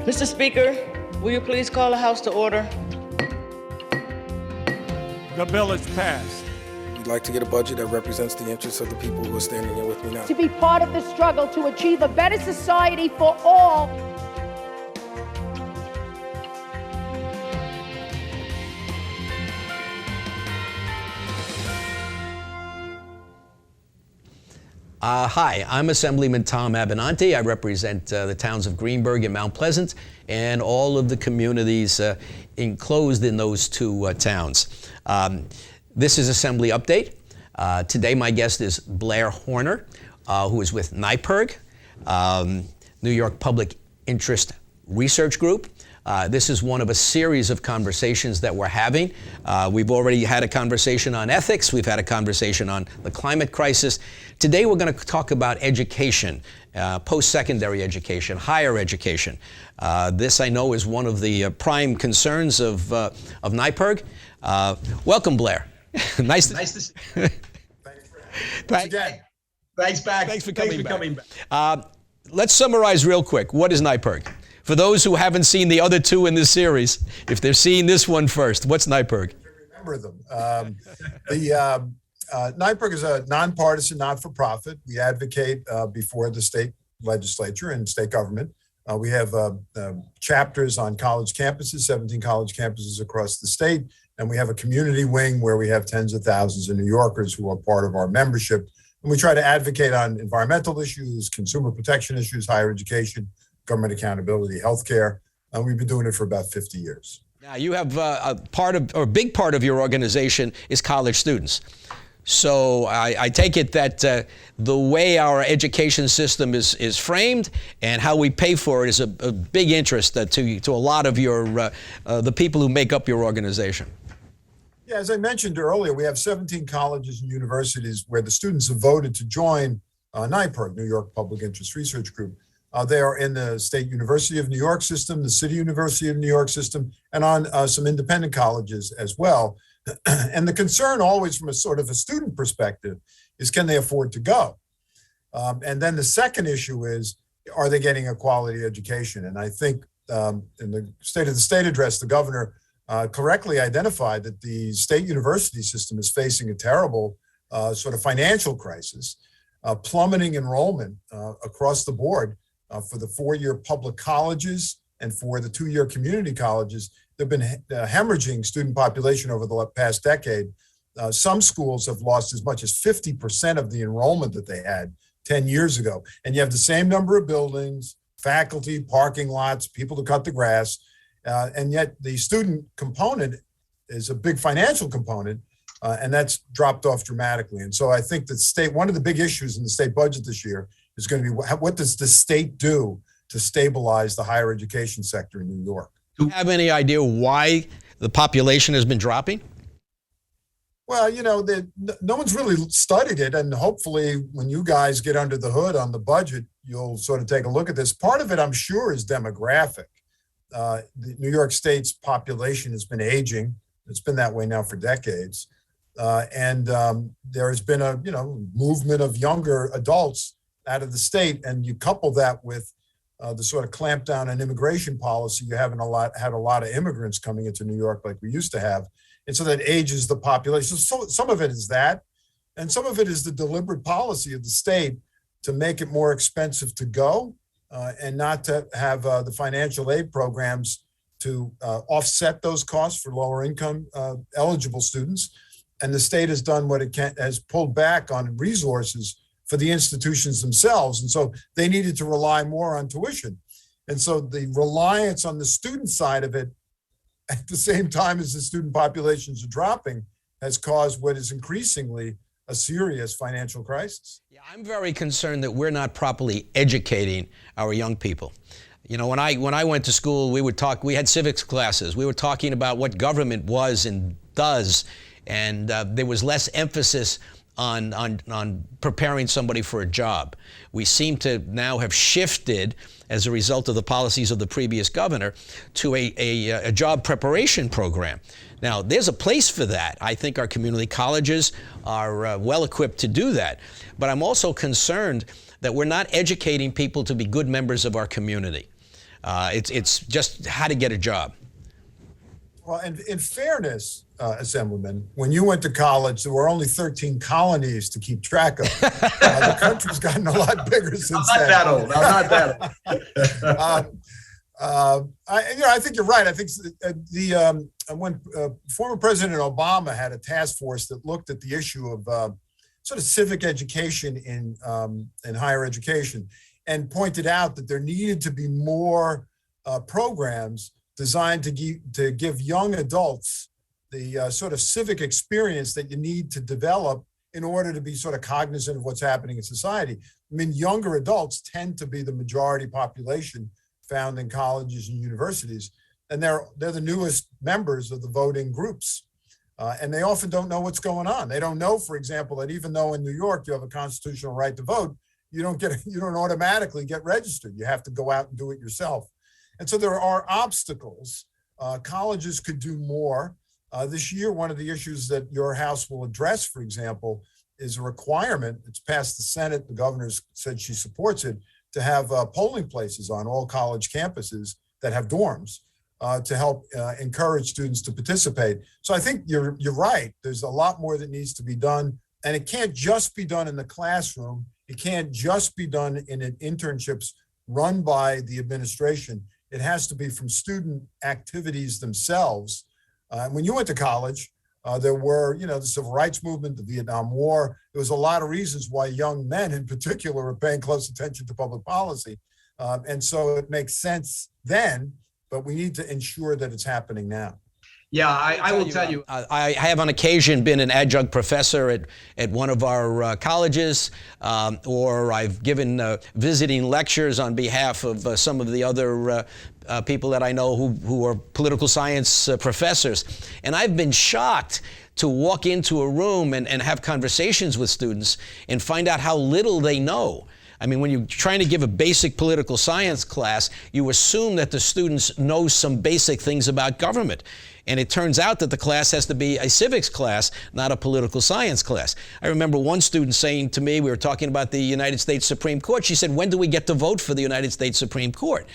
Mr. Speaker, will you please call the House to order? The bill is passed. We'd like to get a budget that represents the interests of the people who are standing here with me now. To be part of the struggle to achieve a better society for all. Hi, I'm Assemblyman Tom Abinanti. I represent the towns of Greenburgh and Mount Pleasant and all of the communities enclosed in those two towns. This is Assembly Update. Today my guest is Blair Horner, who is with NYPIRG, New York Public Interest Research Group. This is one of a series of conversations that we're having. We've already had a conversation on ethics. We've had a conversation on the climate crisis. Today we're going to talk about education, post-secondary education, higher education. This, I know, is one of the prime concerns of NYPIRG. Welcome, Blair. Nice to see you. Thanks again. Thanks back. Thanks for coming back. Let's summarize real quick. What is NYPIRG? For those who haven't seen the other two in this series, if they're seeing this one first, what's NYPIRG? Remember them. NYPIRG is a nonpartisan, not-for-profit. We advocate before the state legislature and state government. We have chapters on college campuses, 17 college campuses across the state, and we have a community wing where we have tens of thousands of New Yorkers who are part of our membership. And we try to advocate on environmental issues, consumer protection issues, higher education, government accountability, healthcare. We've been doing it for about 50 years. Now, you have a big part of your organization is college students. So I take it that the way our education system is framed and how we pay for it is a big interest to a lot of the people who make up your organization. Yeah, as I mentioned earlier, we have 17 colleges and universities where the students have voted to join NYPIRG, New York Public Interest Research Group. They are in the State University of New York system, the City University of New York system, and on some independent colleges as well. And the concern always from a sort of a student perspective is, can they afford to go? And then the second issue is, are they getting a quality education? And I think in the State of the State address, the governor correctly identified that the state university system is facing a terrible sort of financial crisis, plummeting enrollment across the board. For the four-year public colleges and for the two-year community colleges, they've been hemorrhaging student population over the past decade. Some schools have lost as much as 50% of the enrollment that they had 10 years ago. And you have the same number of buildings, faculty, parking lots, people to cut the grass, and yet the student component is a big financial component, and that's dropped off dramatically. And so I think that one of the big issues in the state budget this year is going to be, what does the state do to stabilize the higher education sector in New York? Do you have any idea why the population has been dropping? Well, no one's really studied it, and hopefully when you guys get under the hood on the budget, you'll sort of take a look at this. Part of it, I'm sure, is demographic. The New York State's population has been aging. It's been that way now for decades. And there has been a movement of younger adults out of the state, and you couple that with the sort of clampdown on immigration policy. You haven't had a lot of immigrants coming into New York like we used to have, and so that ages the population. So some of it is that, and some of it is the deliberate policy of the state to make it more expensive to go, and not to have the financial aid programs to offset those costs for lower income eligible students. And the state has done what it can, has pulled back on resources for the institutions themselves. And so they needed to rely more on tuition. And so the reliance on the student side of it, at the same time as the student populations are dropping, has caused what is increasingly a serious financial crisis. Yeah, I'm very concerned that we're not properly educating our young people. When I went to school, we had civics classes. We were talking about what government was and does, and there was less emphasis on preparing somebody for a job. We seem to now have shifted, as a result of the policies of the previous governor, to a job preparation program. Now, there's a place for that. I think our community colleges are well equipped to do that. But I'm also concerned that we're not educating people to be good members of our community. It's just how to get a job. Well, and in fairness, Assemblyman, when you went to college, there were only 13 colonies to keep track of. The country's gotten a lot bigger since then. I'm not that old. I think you're right. I think when former President Obama had a task force that looked at the issue of sort of civic education in higher education, and pointed out that there needed to be more programs designed to give young adults the sort of civic experience that you need to develop in order to be sort of cognizant of what's happening in society. I mean, younger adults tend to be the majority population found in colleges and universities, and they're the newest members of the voting groups. And they often don't know what's going on. They don't know, for example, that even though in New York you have a constitutional right to vote, you don't automatically get registered. You have to go out and do it yourself. And so there are obstacles. Colleges could do more. This year, one of the issues that your House will address, for example, is a requirement. It's passed the Senate. The governor said she supports it, to have polling places on all college campuses that have dorms to help encourage students to participate. So I think you're right. There's a lot more that needs to be done. And it can't just be done in the classroom. It can't just be done in internships run by the administration. It has to be from student activities themselves. When you went to college, there were, the civil rights movement, the Vietnam War. There was a lot of reasons why young men in particular are paying close attention to public policy. And so it makes sense then, but we need to ensure that it's happening now. Yeah, I will tell you. I have on occasion been an adjunct professor at one of our colleges, or I've given visiting lectures on behalf of some of the other people that I know who are political science professors. And I've been shocked to walk into a room and have conversations with students and find out how little they know. I mean, when you're trying to give a basic political science class, you assume that the students know some basic things about government. And it turns out that the class has to be a civics class, not a political science class. I remember one student saying to me, we were talking about the United States Supreme Court. She said, when do we get to vote for the United States Supreme Court?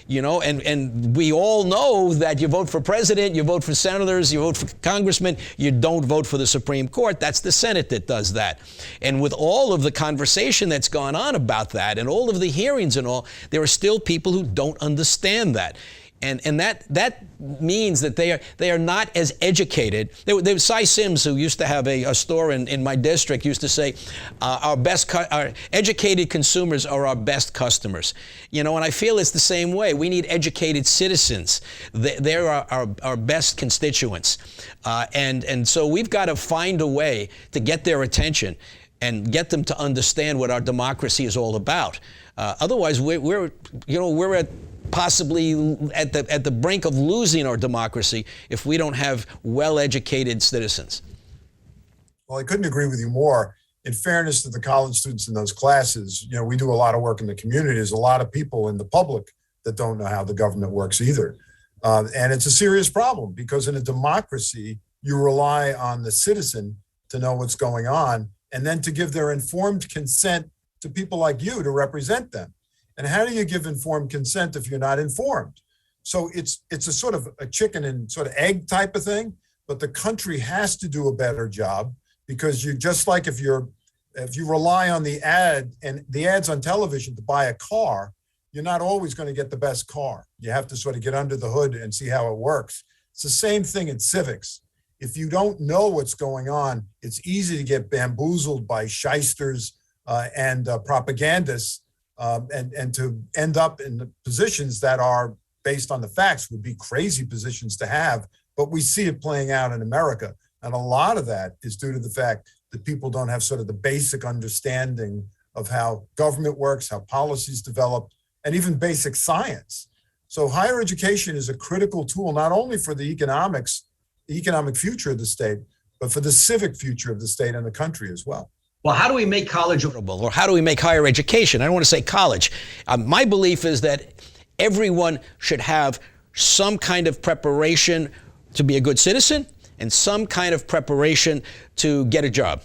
And we all know that you vote for president, you vote for senators, you vote for congressmen, you don't vote for the Supreme Court. That's the Senate that does that. And with all of the conversation that's gone on about that and all of the hearings and all, there are still people who don't understand that. And that means that they are not as educated. There was Cy Sims, who used to have a store in my district, used to say, our educated consumers are our best customers. And I feel it's the same way. We need educated citizens. They're our best constituents. And so we've got to find a way to get their attention and get them to understand what our democracy is all about. Otherwise, we're at possibly at the brink of losing our democracy if we don't have well-educated citizens. Well, I couldn't agree with you more. In fairness to the college students in those classes, we do a lot of work in the community. There's a lot of people in the public that don't know how the government works either. And it's a serious problem because in a democracy, you rely on the citizen to know what's going on and then to give their informed consent to people like you to represent them. And how do you give informed consent if you're not informed? So it's a sort of a chicken and sort of egg type of thing, but the country has to do a better job because you just like if you rely on the ads on television to buy a car, you're not always going to get the best car. You have to sort of get under the hood and see how it works. It's the same thing in civics. If you don't know what's going on, it's easy to get bamboozled by shysters and propagandists and to end up in the positions that are based on the facts would be crazy positions to have. But we see it playing out in America. And a lot of that is due to the fact that people don't have sort of the basic understanding of how government works, how policies develop, and even basic science. So higher education is a critical tool, not only for the economic future of the state, but for the civic future of the state and the country as well. Well, how do we make college affordable, or how do we make higher education? I don't want to say college. My belief is that everyone should have some kind of preparation to be a good citizen and some kind of preparation to get a job.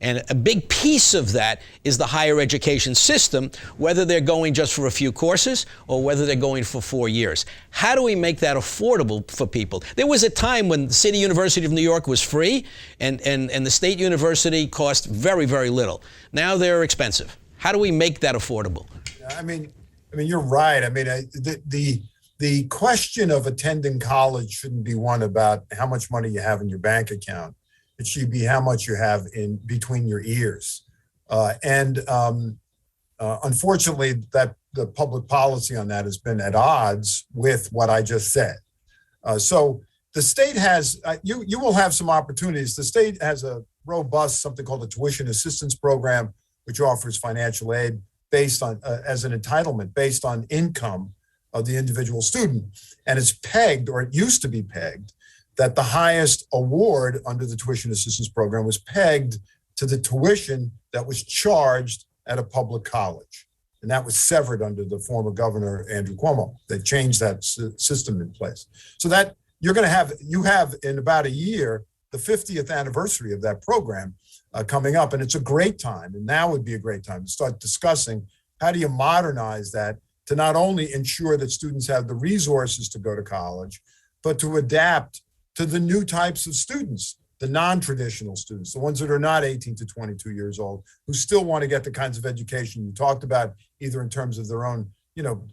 And a big piece of that is the higher education system, whether they're going just for a few courses or whether they're going for 4 years. How do we make that affordable for people? There was a time when the City University of New York was free and the State University cost very, very little. Now they're expensive. How do we make that affordable? I mean, you're right. I mean, the question of attending college shouldn't be one about how much money you have in your bank account. It should be how much you have in between your ears. Unfortunately, that the public policy on that has been at odds with what I just said. So the state has, you will have some opportunities. The state has a robust, something called a tuition assistance program, which offers financial aid based on, as an entitlement, based on income of the individual student. And it's pegged, or it used to be pegged, that the highest award under the tuition assistance program was pegged to the tuition that was charged at a public college. And that was severed under the former governor, Andrew Cuomo. They changed that system in place. So that you have in about a year, the 50th anniversary of that program coming up. And it's a great time. And now would be a great time to start discussing how do you modernize that to not only ensure that students have the resources to go to college, but to adapt to the new types of students, the non-traditional students, the ones that are not 18 to 22 years old, who still want to get the kinds of education you talked about, either in terms of their own,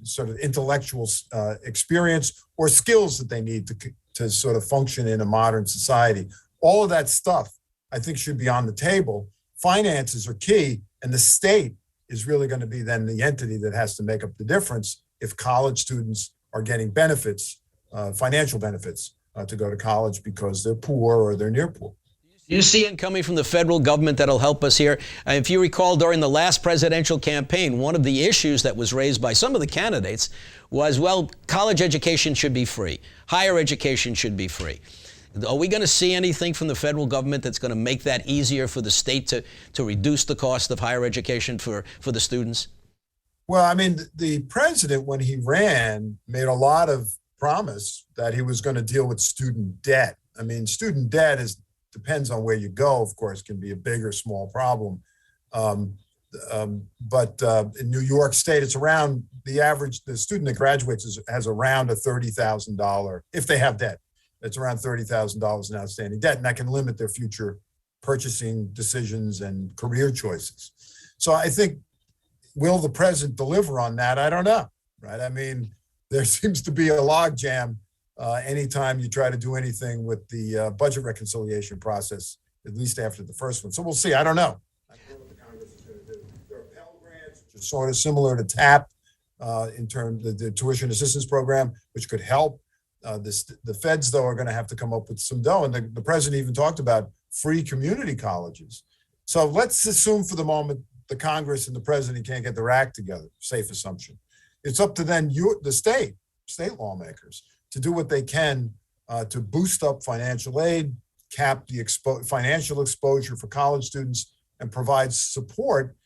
sort of intellectual experience or skills that they need to sort of function in a modern society. All of that stuff, I think, should be on the table. Finances are key, and the state is really going to be then the entity that has to make up the difference if college students are getting benefits, financial benefits, to go to college because they're poor or they're near poor. You see it coming from the federal government that'll help us here. If you recall, during the last presidential campaign, one of the issues that was raised by some of the candidates was, well, college education should be free. Higher education should be free. Are we going to see anything from the federal government that's going to make that easier for the state to reduce the cost of higher education for the students? Well, I mean, the president, when he ran, made a lot of promise that he was going to deal with student debt. I mean, student debt depends on where you go, of course, can be a big or small problem. But in New York State, it's around the student that graduates has around a $30,000, if they have debt, it's around $30,000 in outstanding debt, and that can limit their future purchasing decisions and career choices. So I think, will the president deliver on that? I don't know, right? I mean, there seems to be a logjam anytime you try to do anything with the budget reconciliation process, at least after the first one. So we'll see. I don't know. I don't know what the Congress is going to do. There are Pell Grants, which are sort of similar to TAP in terms of the tuition assistance program, which could help. The feds, though, are going to have to come up with some dough. And the president even talked about free community colleges. So let's assume for the moment the Congress and the president can't get their act together. Safe assumption. It's up to then the state lawmakers to do what they can to boost up financial aid, cap the financial exposure for college students, and provide support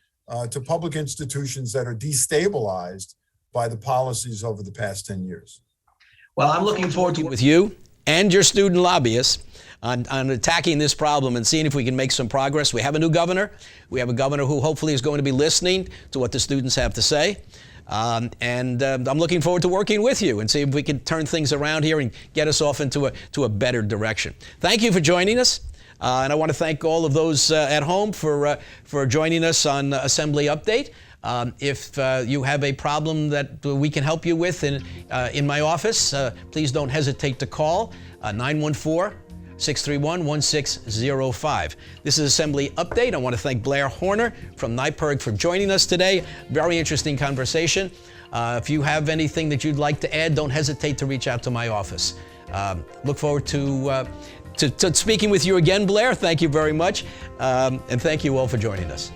to public institutions that are destabilized by the policies over the past 10 years. Well, I'm looking forward to with you and your student lobbyists on attacking this problem and seeing if we can make some progress. We have a new governor. We have a governor who hopefully is going to be listening to what the students have to say. I'm looking forward to working with you and see if we can turn things around here and get us off into a better direction. Thank you for joining us. And I want to thank all of those at home for joining us on Assembly Update. If you have a problem that we can help you with in my office, please don't hesitate to call 914-631-1605. This is Assembly Update. I want to thank Blair Horner from NYPIRG for joining us today. Very interesting conversation. If you have anything that you'd like to add, don't hesitate to reach out to my office. Look forward to speaking with you again, Blair. Thank you very much. And thank you all for joining us.